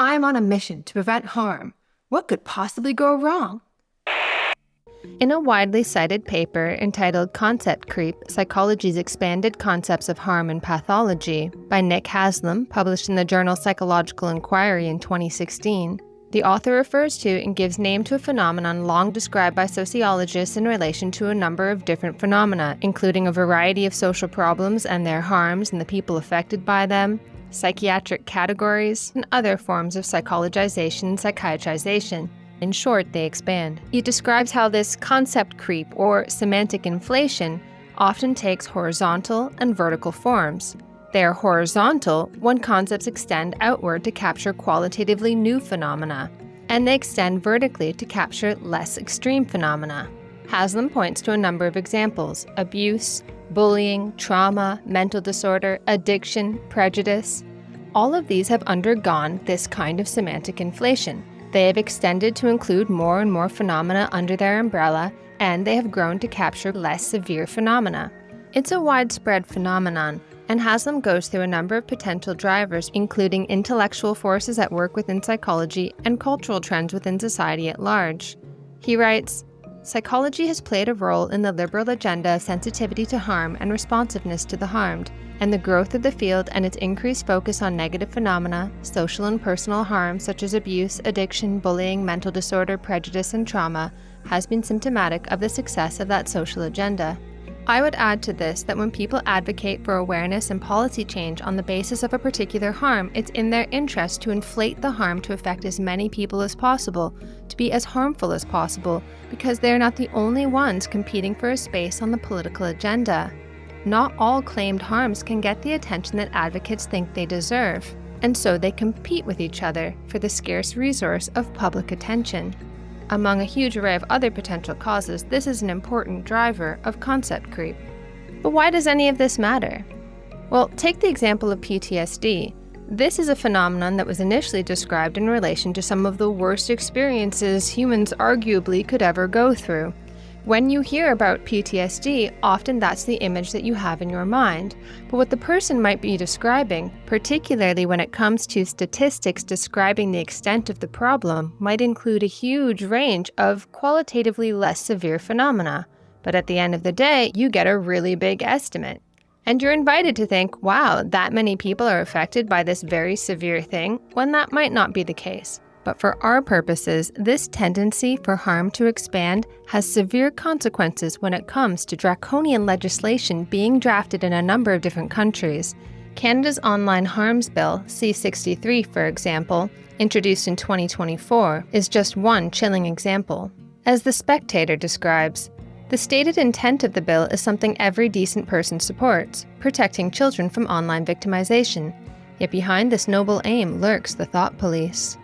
I'm on a mission to prevent harm. What could possibly go wrong? In a widely cited paper entitled Concept Creep, Psychology's Expanded Concepts of Harm and Pathology by Nick Haslam, published in the journal Psychological Inquiry in 2016, the author refers to and gives name to a phenomenon long described by sociologists in relation to a number of different phenomena, including a variety of social problems and their harms and the people affected by them, psychiatric categories, and other forms of psychologization and psychiatrization. In short, they expand. He describes how this concept creep, or semantic inflation, often takes horizontal and vertical forms. They are horizontal when concepts extend outward to capture qualitatively new phenomena, and they extend vertically to capture less extreme phenomena. Haslam points to a number of examples: abuse, bullying, trauma, mental disorder, addiction, prejudice. All of these have undergone this kind of semantic inflation. They have extended to include more and more phenomena under their umbrella, and they have grown to capture less severe phenomena. It's a widespread phenomenon, and Haslam goes through a number of potential drivers, including intellectual forces at work within psychology and cultural trends within society at large. He writes, "Psychology has played a role in the liberal agenda of sensitivity to harm and responsiveness to the harmed, and the growth of the field and its increased focus on negative phenomena, social and personal harm such as abuse, addiction, bullying, mental disorder, prejudice, and trauma, has been symptomatic of the success of that social agenda." I would add to this that when people advocate for awareness and policy change on the basis of a particular harm, it's in their interest to inflate the harm to affect as many people as possible, to be as harmful as possible, because they're not the only ones competing for a space on the political agenda. Not all claimed harms can get the attention that advocates think they deserve, and so they compete with each other for the scarce resource of public attention. Among a huge array of other potential causes, this is an important driver of concept creep. But why does any of this matter? Well, take the example of PTSD. This is a phenomenon that was initially described in relation to some of the worst experiences humans arguably could ever go through. When you hear about PTSD, often that's the image that you have in your mind. But what the person might be describing, particularly when it comes to statistics describing the extent of the problem, might include a huge range of qualitatively less severe phenomena. But at the end of the day, you get a really big estimate. And you're invited to think, wow, that many people are affected by this very severe thing, when that might not be the case. But for our purposes, this tendency for harm to expand has severe consequences when it comes to draconian legislation being drafted in a number of different countries. Canada's Online Harms Bill, C-63, for example, introduced in 2024, is just one chilling example. As The Spectator describes, the stated intent of the bill is something every decent person supports, protecting children from online victimization. Yet behind this noble aim lurks the thought police.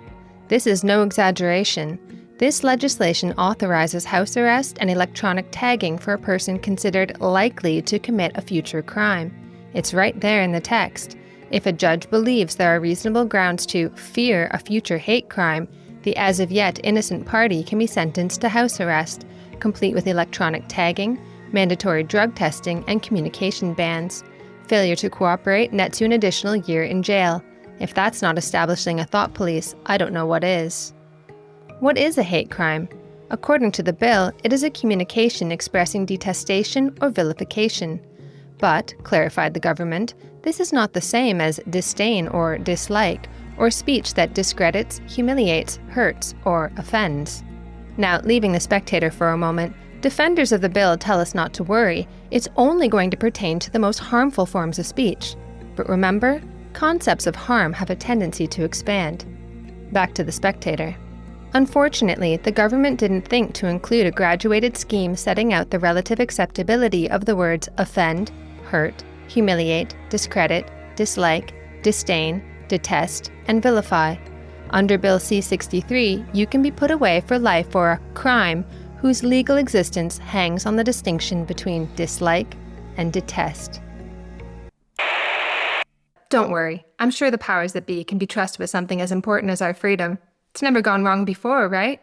This is no exaggeration. This legislation authorizes house arrest and electronic tagging for a person considered likely to commit a future crime. It's right there in the text. If a judge believes there are reasonable grounds to fear a future hate crime, the as of yet innocent party can be sentenced to house arrest, complete with electronic tagging, mandatory drug testing, and communication bans. Failure to cooperate nets you an additional year in jail. If that's not establishing a thought police, I don't know what is. What is a hate crime? According to the bill, it is a communication expressing detestation or vilification. But, clarified the government, this is not the same as disdain or dislike, or speech that discredits, humiliates, hurts, or offends. Now, leaving The Spectator for a moment, defenders of the bill tell us not to worry. It's only going to pertain to the most harmful forms of speech. But remember, concepts of harm have a tendency to expand. Back to The Spectator. Unfortunately, the government didn't think to include a graduated scheme setting out the relative acceptability of the words offend, hurt, humiliate, discredit, dislike, disdain, detest, and vilify. Under Bill C-63, you can be put away for life for a crime whose legal existence hangs on the distinction between dislike and detest. Don't worry, I'm sure the powers that be can be trusted with something as important as our freedom. It's never gone wrong before, right?